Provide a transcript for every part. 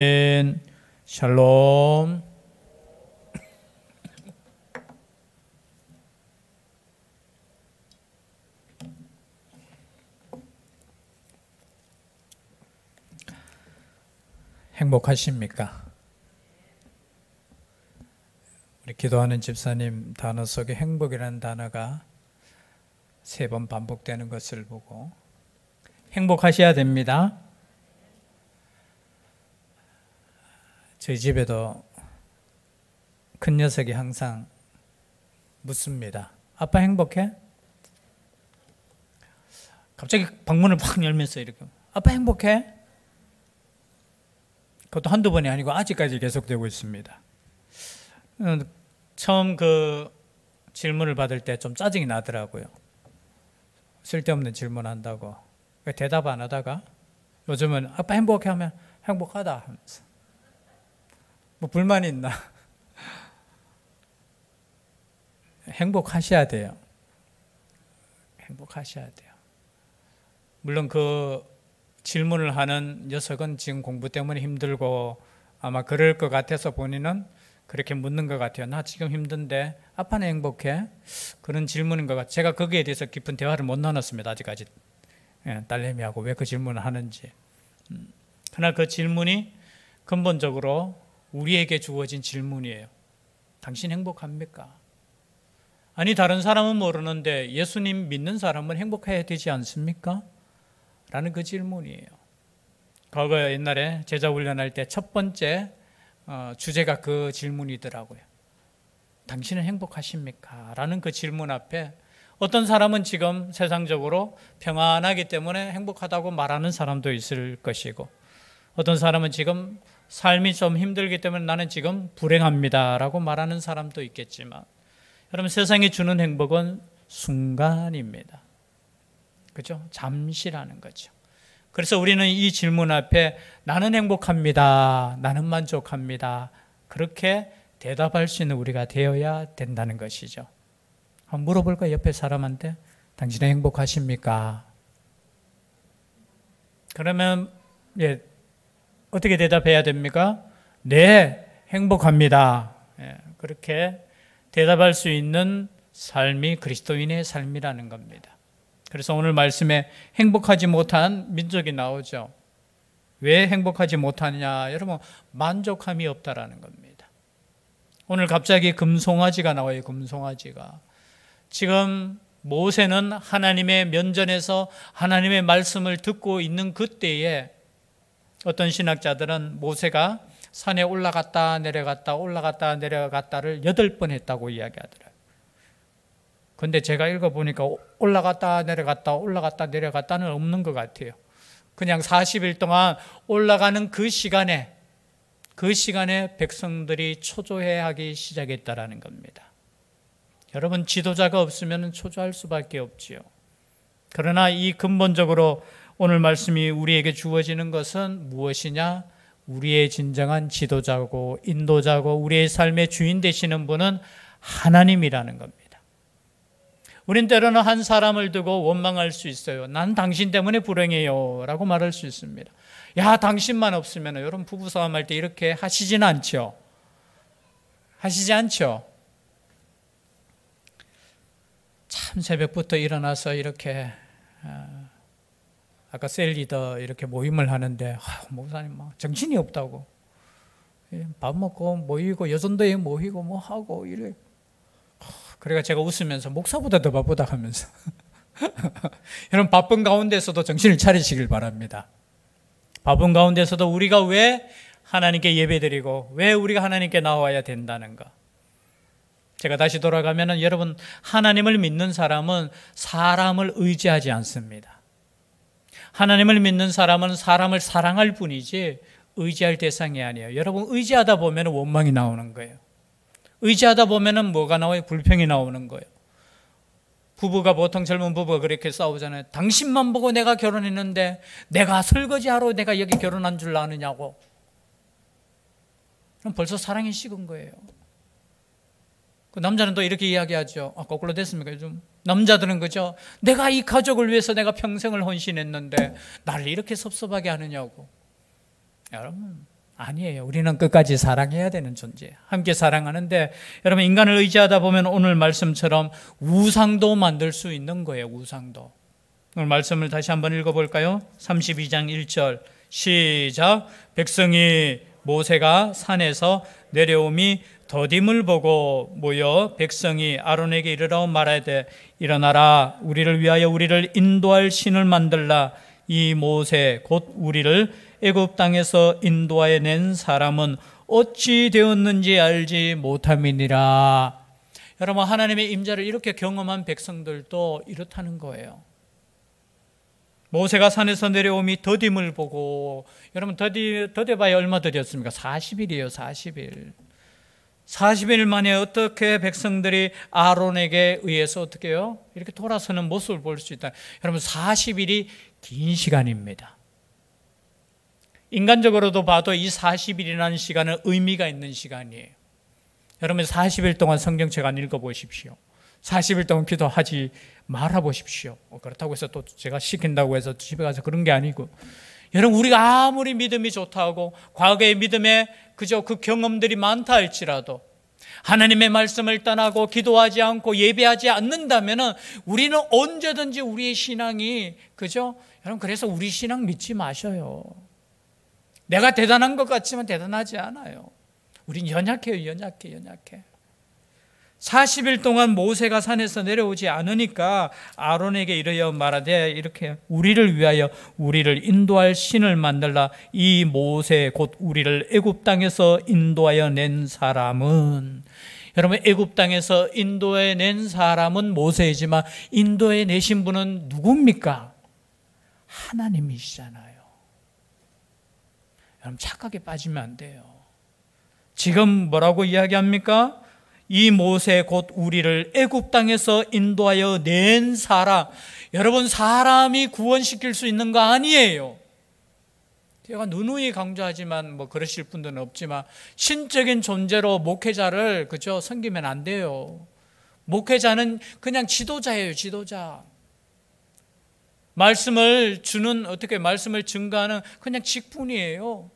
샬롬. 행복하십니까? 우리 기도하는 집사님 단어 속에 행복이라는 단어가 3번 반복되는 것을 보고 행복하셔야 됩니다. 저희 집에도 큰 녀석이 항상 묻습니다. 아빠 행복해? 갑자기 방문을 팍 열면서 이렇게 아빠 행복해? 그것도 한두 번이 아니고 아직까지 계속되고 있습니다. 처음 그 질문을 받을 때 좀 짜증이 나더라고요. 쓸데없는 질문한다고. 대답 안 하다가 요즘은 아빠 행복해 하면 행복하다 하면서 뭐 불만이 있나? 행복하셔야 돼요. 행복하셔야 돼요. 물론 그 질문을 하는 녀석은 지금 공부 때문에 힘들고 아마 그럴 것 같아서 본인은 그렇게 묻는 것 같아요. 나 지금 힘든데 아빠는 행복해? 그런 질문인 것 같아요. 제가 거기에 대해서 깊은 대화를 못 나눴습니다. 아직까지. 딸내미하고 왜 그 질문을 하는지. 그러나 그 질문이 근본적으로 우리에게 주어진 질문이에요. 당신 행복합니까? 아니 다른 사람은 모르는데 예수님 믿는 사람은 행복해야 되지 않습니까? 라는 그 질문이에요. 과거 옛날에 제자 훈련할 때 첫 번째 주제가 그 질문이더라고요. 당신은 행복하십니까? 라는 그 질문 앞에 어떤 사람은 지금 세상적으로 평안하기 때문에 행복하다고 말하는 사람도 있을 것이고 어떤 사람은 지금 삶이 좀 힘들기 때문에 나는 지금 불행합니다 라고 말하는 사람도 있겠지만 여러분 세상이 주는 행복은 순간입니다. 그죠? 잠시라는 거죠. 그래서 우리는 이 질문 앞에 나는 행복합니다. 나는 만족합니다. 그렇게 대답할 수 있는 우리가 되어야 된다는 것이죠. 한번 물어볼까요? 옆에 사람한테 당신은 행복하십니까? 그러면 어떻게 대답해야 됩니까? 네, 행복합니다. 그렇게 대답할 수 있는 삶이 그리스도인의 삶이라는 겁니다. 그래서 오늘 말씀에 행복하지 못한 민족이 나오죠. 왜 행복하지 못하냐? 여러분 만족함이 없다라는 겁니다. 오늘 갑자기 금송아지가 나와요. 금송아지가. 지금 모세는 하나님의 면전에서 하나님의 말씀을 듣고 있는 그때에 어떤 신학자들은 모세가 산에 올라갔다 내려갔다 올라갔다 내려갔다를 8번 했다고 이야기하더라고요. 근데 제가 읽어보니까 올라갔다 내려갔다 올라갔다 내려갔다는 없는 것 같아요. 그냥 40일 동안 올라가는 그 시간에 백성들이 초조해하기 시작했다라는 겁니다. 여러분 지도자가 없으면 초조할 수밖에 없지요. 그러나 이 근본적으로 오늘 말씀이 우리에게 주어지는 것은 무엇이냐? 우리의 진정한 지도자고 인도자고 우리의 삶의 주인 되시는 분은 하나님이라는 겁니다. 우린 때로는 한 사람을 두고 원망할 수 있어요. 난 당신 때문에 불행해요 라고 말할 수 있습니다. 야 당신만 없으면 여러분 부부싸움 할 때 이렇게 하시지는 않죠. 하시지 않죠. 참 새벽부터 일어나서 이렇게 아까 셀리더 이렇게 모임을 하는데 목사님 막 정신이 없다고 밥 먹고 모이고 여전도에 모이고 뭐 하고 이래. 그러니까 제가 웃으면서 목사보다 더 바쁘다 하면서 여러분 바쁜 가운데서도 정신을 차리시길 바랍니다. 바쁜 가운데서도 우리가 왜 하나님께 예배드리고 왜 우리가 하나님께 나와야 된다는가. 제가 다시 돌아가면 여러분 하나님을 믿는 사람은 사람을 의지하지 않습니다. 하나님을 믿는 사람은 사람을 사랑할 뿐이지 의지할 대상이 아니에요. 여러분 의지하다 보면 원망이 나오는 거예요. 의지하다 보면 뭐가 나와요? 불평이 나오는 거예요. 부부가 보통 젊은 부부가 그렇게 싸우잖아요. 당신만 보고 내가 결혼했는데 내가 설거지하러 내가 여기 결혼한 줄 아느냐고. 그럼 벌써 사랑이 식은 거예요. 그 남자는 또 이렇게 이야기하죠. 거꾸로 됐습니까? 요즘 남자들은 그죠? 내가 이 가족을 위해서 내가 평생을 헌신했는데 나를 이렇게 섭섭하게 하느냐고. 여러분 아니에요. 우리는 끝까지 사랑해야 되는 존재예요. 함께 사랑하는데 여러분 인간을 의지하다 보면 오늘 말씀처럼 우상도 만들 수 있는 거예요. 우상도. 오늘 말씀을 다시 한번 읽어볼까요? 32장 1절 시작. 백성이 모세가 산에서 내려옴이 더딤을 보고 모여 백성이 아론에게 이르러 말하되 일어나라 우리를 위하여 우리를 인도할 신을 만들라. 이 모세 곧 우리를 애굽 땅에서 인도하여 낸 사람은 어찌 되었는지 알지 못함이니라. 여러분 하나님의 임재를 이렇게 경험한 백성들도 이렇다는 거예요. 모세가 산에서 내려오미 더딤을 보고, 여러분 더뎌봐야 얼마 더뎠습니까? 40일이에요. 40일. 40일 만에 어떻게 백성들이 아론에게 의해서 어떻게 해요? 이렇게 돌아서는 모습을 볼 수 있다. 여러분 40일이 긴 시간입니다. 인간적으로도 봐도 이 40일이라는 시간은 의미가 있는 시간이에요. 여러분 40일 동안 성경책 안 읽어보십시오. 40일 동안 기도하지 말아보십시오. 그렇다고 해서 또 제가 시킨다고 해서 집에 가서 그런 게 아니고, 여러분 우리가 아무리 믿음이 좋다고 과거의 믿음에 그저 그 경험들이 많다 할지라도 하나님의 말씀을 떠나고 기도하지 않고 예배하지 않는다면 우리는 언제든지 우리의 신앙이 그죠? 여러분 그래서 우리 신앙 믿지 마셔요. 내가 대단한 것 같지만 대단하지 않아요. 우린 연약해요. 연약해. 40일 동안 모세가 산에서 내려오지 않으니까 아론에게 이르여 말하되 이렇게 우리를 위하여 우리를 인도할 신을 만들라. 이 모세 곧 우리를 애굽 땅에서 인도하여 낸 사람은, 여러분 애굽 땅에서 인도해 낸 사람은 모세이지만 인도해 내신 분은 누굽니까? 하나님이시잖아요. 여러분 착각에 빠지면 안 돼요. 지금 뭐라고 이야기합니까? 이 모세 곧 우리를 애굽 땅에서 인도하여 낸 사람. 여러분 사람이 구원시킬 수 있는 거 아니에요. 제가 누누이 강조하지만 뭐 그러실 분들은 없지만 신적인 존재로 목회자를 그죠 섬기면 안 돼요. 목회자는 그냥 지도자예요. 지도자. 말씀을 주는, 어떻게 말씀을 증거하는 그냥 직분이에요.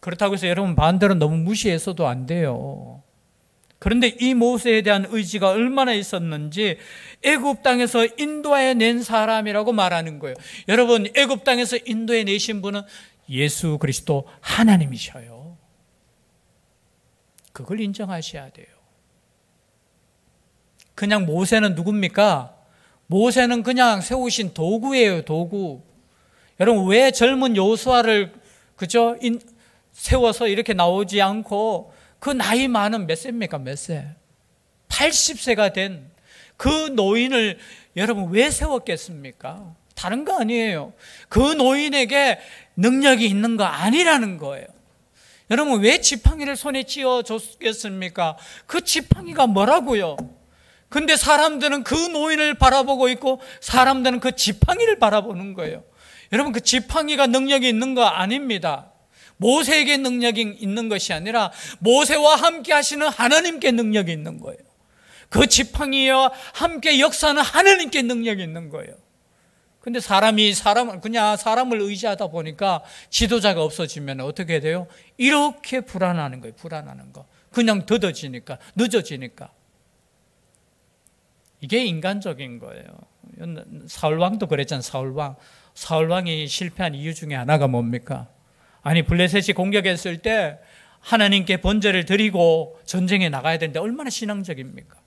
그렇다고 해서 여러분 반대로 너무 무시해서도 안 돼요. 그런데 이 모세에 대한 의지가 얼마나 있었는지 애굽 땅에서 인도해 낸 사람이라고 말하는 거예요. 여러분 애굽 땅에서 인도해 내신 분은 예수 그리스도 하나님이셔요. 그걸 인정하셔야 돼요. 그냥 모세는 누굽니까? 모세는 그냥 세우신 도구예요. 도구. 여러분 왜 젊은 여호수아를 그죠 세워서 이렇게 나오지 않고 그 나이 많은 몇 세입니까? 몇 세? 80세가 된 그 노인을 여러분 왜 세웠겠습니까? 다른 거 아니에요. 그 노인에게 능력이 있는 거 아니라는 거예요. 여러분 왜 지팡이를 손에 쥐어줬겠습니까? 그 지팡이가 뭐라고요? 근데 사람들은 그 노인을 바라보고 있고 사람들은 그 지팡이를 바라보는 거예요. 여러분 그 지팡이가 능력이 있는 거 아닙니다. 모세에게 능력이 있는 것이 아니라 모세와 함께 하시는 하나님께 능력이 있는 거예요. 그 지팡이와 함께 역사하는 하나님께 능력이 있는 거예요. 근데 그냥 사람을 의지하다 보니까 지도자가 없어지면 어떻게 돼요? 이렇게 불안하는 거예요. 불안하는 거. 그냥 더뎌지니까, 늦어지니까. 이게 인간적인 거예요. 사울왕도 그랬잖아요. 사울왕이 실패한 이유 중에 하나가 뭡니까? 아니 블레셋이 공격했을 때 하나님께 번제를 드리고 전쟁에 나가야 되는데 얼마나 신앙적입니까?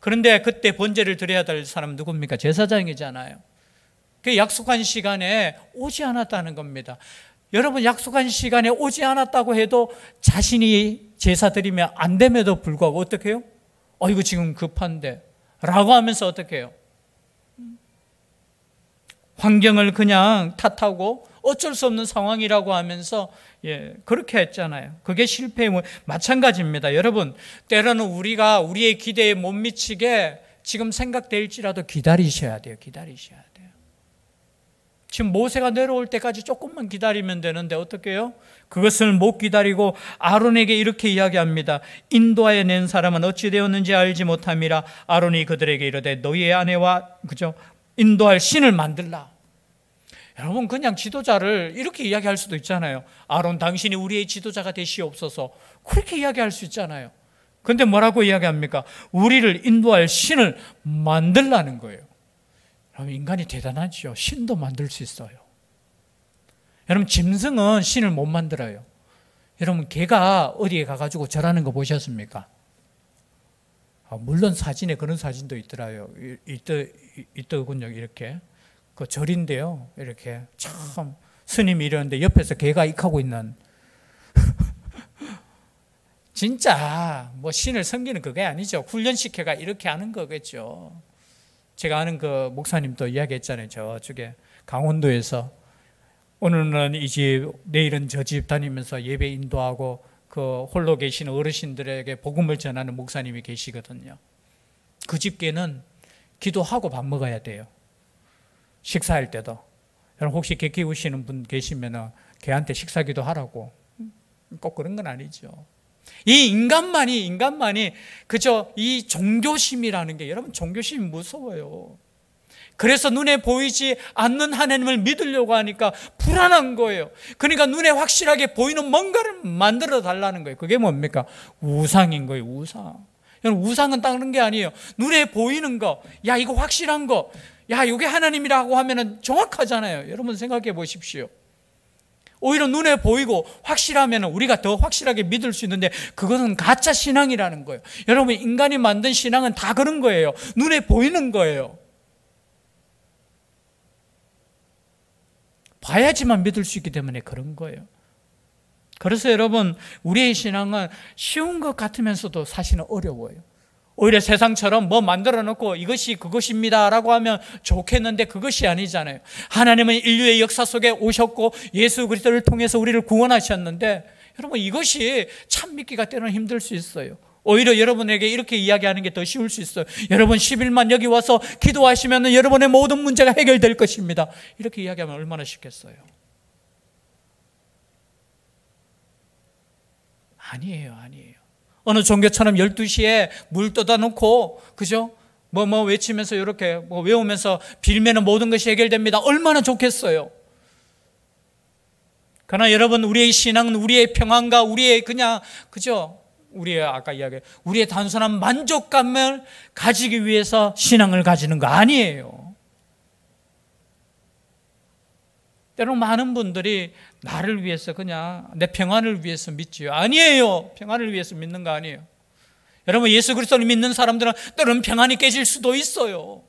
그런데 그때 번제를 드려야 될 사람은 누굽니까? 제사장이잖아요. 그 약속한 시간에 오지 않았다는 겁니다. 여러분 약속한 시간에 오지 않았다고 해도 자신이 제사 드리면 안 됨에도 불구하고 어떻게 해요? 이거 지금 급한데 라고 하면서 어떻게 해요? 환경을 그냥 탓하고 어쩔 수 없는 상황이라고 하면서 그렇게 했잖아요. 그게 실패의 마찬가지입니다. 여러분 때로는 우리가 우리의 기대에 못 미치게 지금 생각될지라도 기다리셔야 돼요. 기다리셔야 돼요. 지금 모세가 내려올 때까지 조금만 기다리면 되는데 어떻게 해요? 그것을 못 기다리고 아론에게 이렇게 이야기합니다. 인도하여 낸 사람은 어찌 되었는지 알지 못함이라. 아론이 그들에게 이르되 너희의 아내와 그죠 인도할 신을 만들라. 여러분 그냥 지도자를 이렇게 이야기할 수도 있잖아요. 아론 당신이 우리의 지도자가 되시옵소서. 그렇게 이야기할 수 있잖아요. 근데 뭐라고 이야기합니까? 우리를 인도할 신을 만들라는 거예요. 여러분 인간이 대단하죠. 신도 만들 수 있어요. 여러분 짐승은 신을 못 만들어요. 여러분 개가 어디에 가가지고 절하는 거 보셨습니까? 물론 사진에 그런 사진도 있더군요. 이렇게 그 절인데요. 이렇게 참 스님이 이러는데 옆에서 개가 익하고 있는 진짜 뭐 신을 섬기는 그게 아니죠. 훈련시켜가 이렇게 하는 거겠죠. 제가 아는 그 목사님도 이야기했잖아요. 저쪽에 강원도에서 오늘은 이 집, 내일은 저 집 다니면서 예배 인도하고 그 홀로 계시는 어르신들에게 복음을 전하는 목사님이 계시거든요. 그 집 개는 기도하고 밥 먹어야 돼요. 식사할 때도. 여러분 혹시 개 키우시는 분 계시면 개한테 식사 기도하라고. 꼭 그런 건 아니죠. 이 인간만이 그저 이 종교심이라는 게 여러분 종교심이 무서워요. 그래서 눈에 보이지 않는 하나님을 믿으려고 하니까 불안한 거예요. 그러니까 눈에 확실하게 보이는 뭔가를 만들어 달라는 거예요. 그게 뭡니까? 우상인 거예요. 우상. 여러분 우상은 다른 게 아니에요. 눈에 보이는 거, 야 이거 확실한 거, 야 이게 하나님이라고 하면은 정확하잖아요. 여러분 생각해 보십시오. 오히려 눈에 보이고 확실하면 우리가 더 확실하게 믿을 수 있는데 그것은 가짜 신앙이라는 거예요. 여러분 인간이 만든 신앙은 다 그런 거예요. 눈에 보이는 거예요. 봐야지만 믿을 수 있기 때문에 그런 거예요. 그래서 여러분 우리의 신앙은 쉬운 것 같으면서도 사실은 어려워요. 오히려 세상처럼 뭐 만들어 놓고 이것이 그것입니다 라고 하면 좋겠는데 그것이 아니잖아요. 하나님은 인류의 역사 속에 오셨고 예수 그리스도를 통해서 우리를 구원하셨는데 여러분 이것이 참 믿기가 때로는 힘들 수 있어요. 오히려 여러분에게 이렇게 이야기하는 게 더 쉬울 수 있어요. 여러분 10일만 여기 와서 기도하시면 여러분의 모든 문제가 해결될 것입니다. 이렇게 이야기하면 얼마나 쉽겠어요. 아니에요. 어느 종교처럼 12시에 물 떠다 놓고 그죠? 뭐 외치면서 이렇게 뭐 외우면서 빌면은 모든 것이 해결됩니다. 얼마나 좋겠어요. 그러나 여러분 우리의 신앙은 우리의 평안과 우리의 그냥 그죠? 우리의 아까 이야기 우리의 단순한 만족감을 가지기 위해서 신앙을 가지는 거 아니에요. 때로 많은 분들이 나를 위해서 그냥 내 평안을 위해서 믿지요. 아니에요. 평안을 위해서 믿는 거 아니에요. 여러분 예수 그리스도를 믿는 사람들은 때로는 평안이 깨질 수도 있어요.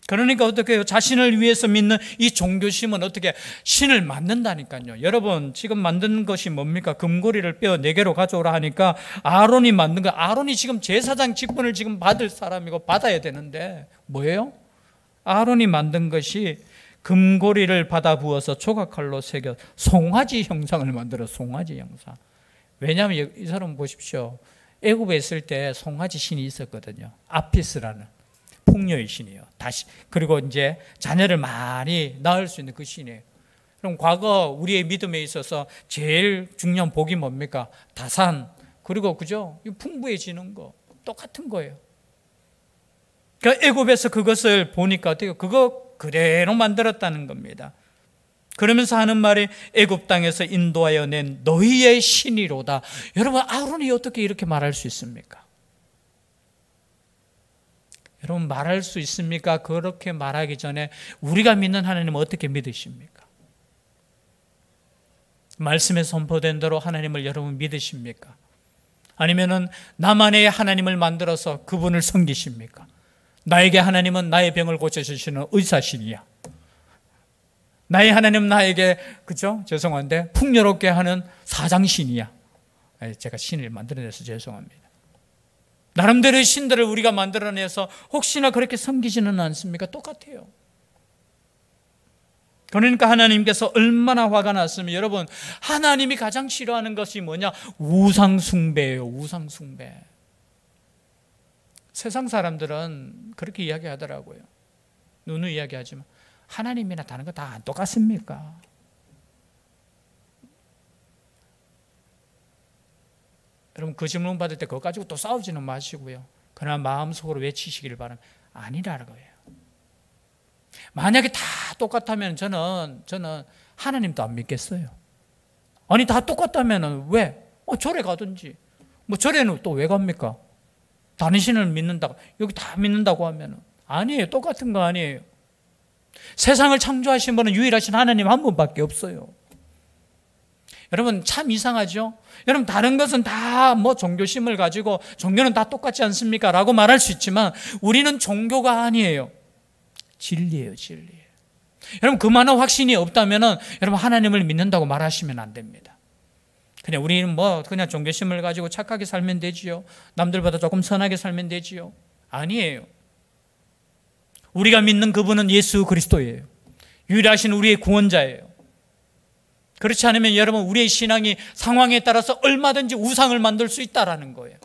그러니까 어떻게 해요? 자신을 위해서 믿는 이 종교심은 어떻게 신을 만든다니까요. 여러분 지금 만든 것이 뭡니까? 금고리를 뼈 4개로 가져오라 하니까 아론이 만든 거. 아론이 지금 제사장 직분을 지금 받을 사람이고 받아야 되는데 뭐예요? 아론이 만든 것이 금고리를 받아 부어서 조각칼로 새겨 송아지 형상을 만들어. 송아지 형상. 왜냐하면 이 사람 보십시오. 애굽에 있을 때 송아지 신이 있었거든요. 아피스라는 풍요의 신이에요. 다시 그리고 이제 자녀를 많이 낳을 수 있는 그 신이에요. 그럼 과거 우리의 믿음에 있어서 제일 중요한 복이 뭡니까? 다산 그리고 그죠? 풍부해지는 거 똑같은 거예요. 그러니까 애굽에서 그것을 보니까 어떻게 그거 그대로 만들었다는 겁니다. 그러면서 하는 말이 애굽 땅에서 인도하여 낸 너희의 신이로다. 여러분 아론이 어떻게 이렇게 말할 수 있습니까? 여러분 말할 수 있습니까? 그렇게 말하기 전에 우리가 믿는 하나님은 어떻게 믿으십니까? 말씀에 선포된 대로 하나님을 여러분 믿으십니까? 아니면은 나만의 하나님을 만들어서 그분을 섬기십니까? 나에게 하나님은 나의 병을 고쳐주시는 의사신이야. 나의 하나님은 나에게 그죠? 죄송한데 풍요롭게 하는 사장신이야. 제가 신을 만들어내서 죄송합니다. 나름대로의 신들을 우리가 만들어내서 혹시나 그렇게 섬기지는 않습니까? 똑같아요. 그러니까 하나님께서 얼마나 화가 났으면 여러분 하나님이 가장 싫어하는 것이 뭐냐? 우상숭배예요. 우상숭배. 세상 사람들은 그렇게 이야기하더라고요. 누누 이야기하지만 하나님이나 다른 거 다 안 똑같습니까? 여러분 그 질문 받을 때 그거 가지고 또 싸우지는 마시고요. 그러나 마음속으로 외치시기를 바랍니다. 아니라는 거예요. 만약에 다 똑같다면 저는 하나님도 안 믿겠어요. 아니 다 똑같다면 왜? 절에 가든지. 뭐 절에는 또 왜 갑니까? 당신을 믿는다고 여기 다 믿는다고 하면 아니에요. 똑같은 거 아니에요. 세상을 창조하신 분은 유일하신 하나님 한 분밖에 없어요. 여러분 참 이상하죠? 여러분 다른 것은 다 뭐 종교심을 가지고 종교는 다 똑같지 않습니까? 라고 말할 수 있지만 우리는 종교가 아니에요. 진리예요, 진리예요. 여러분 그만한 확신이 없다면은 여러분 하나님을 믿는다고 말하시면 안 됩니다. 그냥 우리는 그냥 종교심을 가지고 착하게 살면 되지요. 남들보다 조금 선하게 살면 되지요. 아니에요. 우리가 믿는 그분은 예수 그리스도예요. 유일하신 우리의 구원자예요. 그렇지 않으면 여러분 우리의 신앙이 상황에 따라서 얼마든지 우상을 만들 수 있다라는 거예요.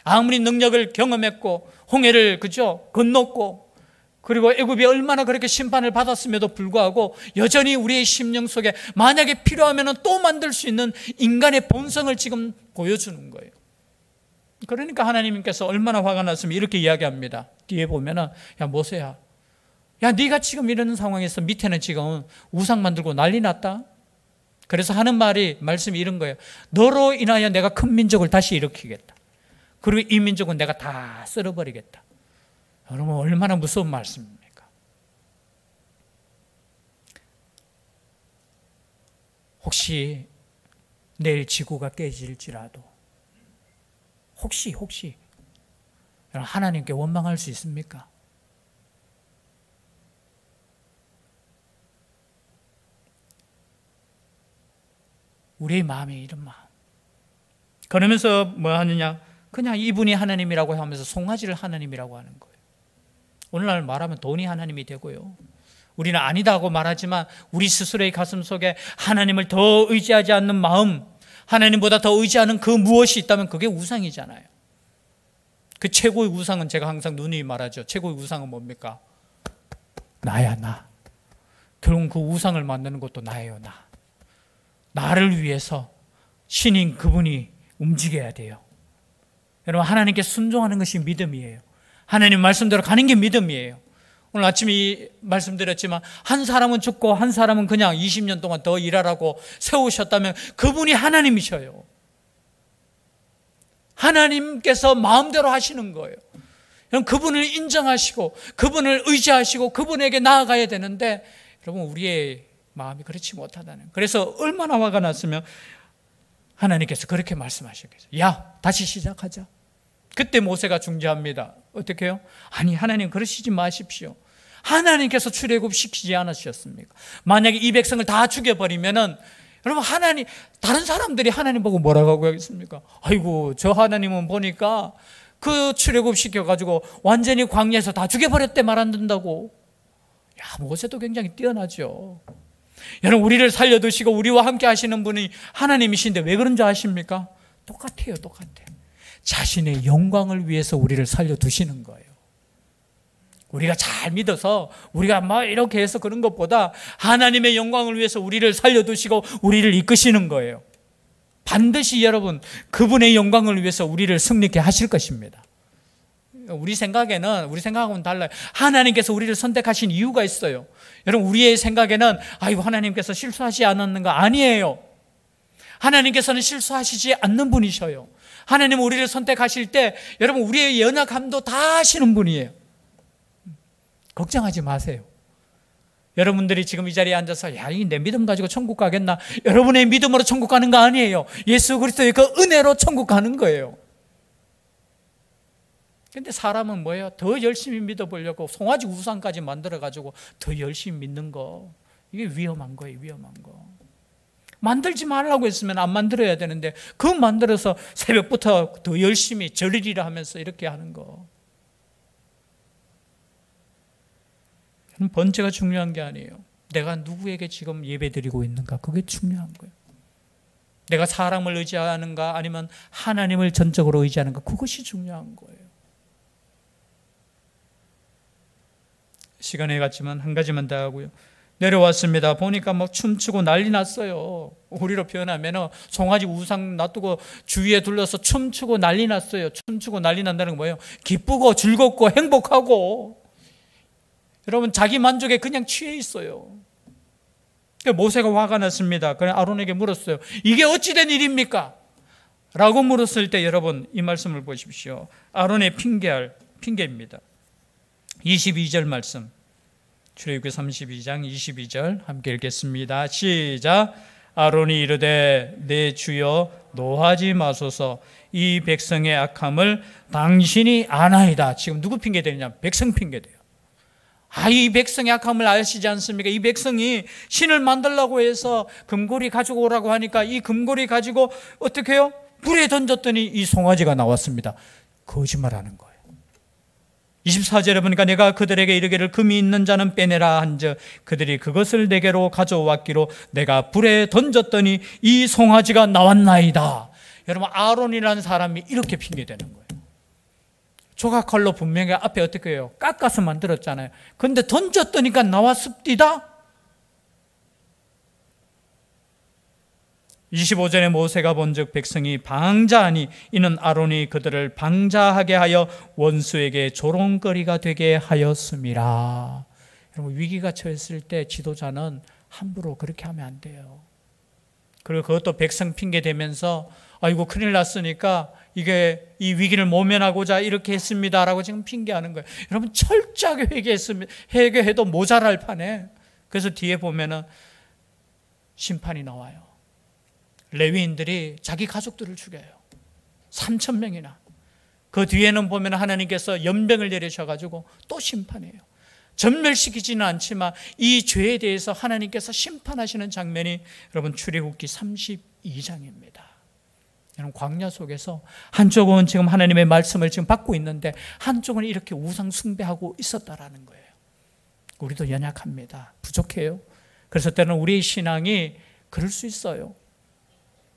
아무리 능력을 경험했고 홍해를 건넜고 그리고 애굽이 얼마나 그렇게 심판을 받았음에도 불구하고 여전히 우리의 심령 속에 만약에 필요하면 또 만들 수 있는 인간의 본성을 지금 보여주는 거예요. 그러니까 하나님께서 얼마나 화가 났으면 이렇게 이야기합니다. 뒤에 보면은 야 모세야, 야 네가 지금 이런 상황에서 밑에는 지금 우상 만들고 난리 났다. 그래서 하는 말씀이 이런 거예요. 너로 인하여 내가 큰 민족을 다시 일으키겠다. 그리고 이 민족은 내가 다 쓸어버리겠다. 여러분 얼마나 무서운 말씀입니까? 혹시 내일 지구가 깨질지라도 혹시 여러분 하나님께 원망할 수 있습니까? 우리의 마음에 이런 마음. 그러면서 뭐 하느냐? 그냥 이분이 하나님이라고 하면서 송아지를 하나님이라고 하는 거예요. 오늘날 말하면 돈이 하나님이 되고요. 우리는 아니다고 말하지만 우리 스스로의 가슴 속에 하나님을 더 의지하지 않는 마음, 하나님보다 더 의지하는 그 무엇이 있다면 그게 우상이잖아요. 그 최고의 우상은 제가 항상 누누이 말하죠. 최고의 우상은 뭡니까? 나야 나. 결국 그 우상을 만드는 것도 나예요. 나를 위해서 신인 그분이 움직여야 돼요. 여러분 하나님께 순종하는 것이 믿음이에요. 하나님 말씀대로 가는 게 믿음이에요. 오늘 아침에 말씀드렸지만 한 사람은 죽고 한 사람은 그냥 20년 동안 더 일하라고 세우셨다면 그분이 하나님이셔요. 하나님께서 마음대로 하시는 거예요. 여러분 그분을 인정하시고 그분을 의지하시고 그분에게 나아가야 되는데 여러분 우리의 마음이 그렇지 못하다는. 그래서 얼마나 화가 났으면 하나님께서 그렇게 말씀하셨겠어요. 야 다시 시작하자. 그때 모세가 중재합니다. 어떻게 해요? 아니 하나님 그러시지 마십시오. 하나님께서 출애굽시키지 않으셨습니까? 만약에 이 백성을 다 죽여버리면은 여러분 하나님 다른 사람들이 하나님 보고 뭐라고 하겠습니까? 아이고 저 하나님은 보니까 그 출애굽시켜가지고 완전히 광야에서 다 죽여버렸대 말 안 된다고. 야 모세도 굉장히 뛰어나죠. 여러분 우리를 살려두시고 우리와 함께 하시는 분이 하나님이신데 왜 그런 줄 아십니까? 똑같아요. 자신의 영광을 위해서 우리를 살려두시는 거예요. 우리가 잘 믿어서 우리가 이렇게 해서 그런 것보다 하나님의 영광을 위해서 우리를 살려두시고 우리를 이끄시는 거예요. 반드시 여러분 그분의 영광을 위해서 우리를 승리케 하실 것입니다. 우리 생각하고는 달라요. 하나님께서 우리를 선택하신 이유가 있어요. 여러분 우리의 생각에는 아이고 하나님께서 실수하지 않았는가? 아니에요. 하나님께서는 실수하시지 않는 분이셔요. 하나님 우리를 선택하실 때 여러분 우리의 연약함도 다 아시는 분이에요. 걱정하지 마세요. 여러분들이 지금 이 자리에 앉아서 내 믿음 가지고 천국 가겠나? 여러분의 믿음으로 천국 가는 거 아니에요. 예수 그리스도의 그 은혜로 천국 가는 거예요. 근데 사람은 뭐예요? 더 열심히 믿어보려고 송아지 우상까지 만들어가지고 더 열심히 믿는 거. 이게 위험한 거예요. 위험한 거. 만들지 말라고 했으면 안 만들어야 되는데 그 만들어서 새벽부터 더 열심히 절일이라 하면서 이렇게 하는 거. 번제가 중요한 게 아니에요. 내가 누구에게 지금 예배드리고 있는가? 그게 중요한 거예요. 내가 사람을 의지하는가 아니면 하나님을 전적으로 의지하는가? 그것이 중요한 거예요. 시간이 갔지만 한 가지만 더 하고요. 내려왔습니다. 보니까 막 춤추고 난리 났어요. 우리로 표현하면 송아지 우상 놔두고 주위에 둘러서 춤추고 난리 났어요. 춤추고 난리 난다는 건 뭐예요? 기쁘고 즐겁고 행복하고. 여러분 자기 만족에 그냥 취해 있어요. 모세가 화가 났습니다. 그래 아론에게 물었어요. 이게 어찌된 일입니까? 라고 물었을 때 여러분 이 말씀을 보십시오. 아론의 핑계입니다. 22절 말씀, 출애굽기 32장 22절 함께 읽겠습니다. 시작. 아론이 이르되 내 주여 노하지 마소서, 이 백성의 악함을 당신이 아나이다. 지금 누구 핑계대느냐? 백성 핑계대요. 이 백성의 악함을 아시지 않습니까? 이 백성이 신을 만들려고 해서 금고리 가지고 오라고 하니까 이 금고리 가지고 어떻게 해요? 불에 던졌더니 이 송아지가 나왔습니다. 거짓말하는 거예요. 24절에 보니까 내가 그들에게 이르기를 금이 있는 자는 빼내라 한즉 그들이 그것을 내게로 가져왔기로 내가 불에 던졌더니 이 송아지가 나왔나이다. 여러분 아론이라는 사람이 이렇게 핑계대는 거예요. 조각칼로 분명히 앞에 어떻게 해요? 깎아서 만들었잖아요. 근데 던졌더니까 나왔습니다. 25절에 모세가 본즉 백성이 방자하니 이는 아론이 그들을 방자하게 하여 원수에게 조롱거리가 되게 하였음이라. 여러분 위기가 처했을 때 지도자는 함부로 그렇게 하면 안 돼요. 그리고 그것도 백성 핑계 대면서 아이고 큰일 났으니까 이게 이 위기를 모면하고자 이렇게 했습니다라고 지금 핑계하는 거예요. 여러분 철저하게 회개해도 모자랄 판에. 그래서 뒤에 보면은 심판이 나와요. 레위인들이 자기 가족들을 죽여요. 3,000명이나. 그 뒤에는 보면 하나님께서 연병을 내리셔가지고 또 심판해요. 전멸시키지는 않지만 이 죄에 대해서 하나님께서 심판하시는 장면이 여러분 출애굽기 32장입니다. 여러분 광야 속에서 한쪽은 지금 하나님의 말씀을 지금 받고 있는데 한쪽은 이렇게 우상 숭배하고 있었다라는 거예요. 우리도 연약합니다. 부족해요. 그래서 때는 우리의 신앙이 그럴 수 있어요.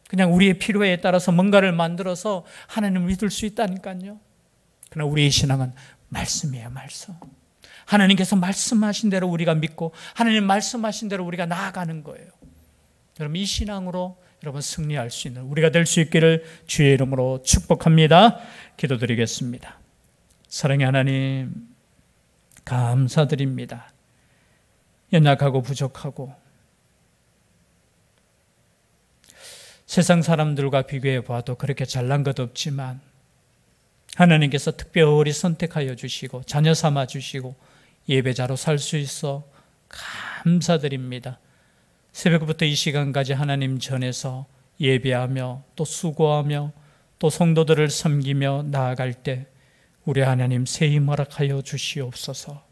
그냥 우리의 필요에 따라서 뭔가를 만들어서 하나님을 믿을 수 있다니까요. 그러나 우리의 신앙은 말씀이에요. 말씀. 하나님께서 말씀하신 대로 우리가 믿고 하나님 말씀하신 대로 우리가 나아가는 거예요. 여러분 이 신앙으로 여러분 승리할 수 있는 우리가 될 수 있기를 주의 이름으로 축복합니다. 기도드리겠습니다. 사랑의 하나님 감사드립니다. 연약하고 부족하고 세상 사람들과 비교해 봐도 그렇게 잘난 것 없지만 하나님께서 특별히 선택하여 주시고 자녀 삼아 주시고 예배자로 살 수 있어 감사드립니다. 새벽부터 이 시간까지 하나님 전에서 예배하며 또 수고하며 또 성도들을 섬기며 나아갈 때 우리 하나님 새 힘 허락하여 주시옵소서.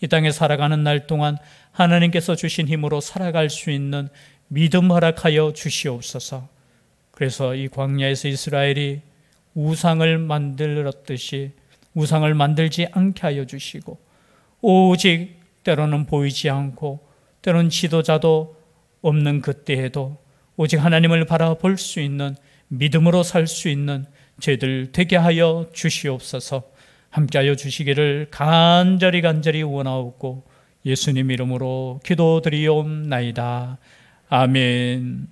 이 땅에 살아가는 날 동안 하나님께서 주신 힘으로 살아갈 수 있는 믿음 허락하여 주시옵소서. 그래서 이 광야에서 이스라엘이 우상을 만들었듯이 우상을 만들지 않게 하여 주시고 오직 때로는 보이지 않고 때로는 지도자도 없는 그때에도 오직 하나님을 바라볼 수 있는 믿음으로 살 수 있는 저희들 되게 하여 주시옵소서. 함께하여 주시기를 간절히 원하옵고 예수님 이름으로 기도드리옵나이다. 아멘.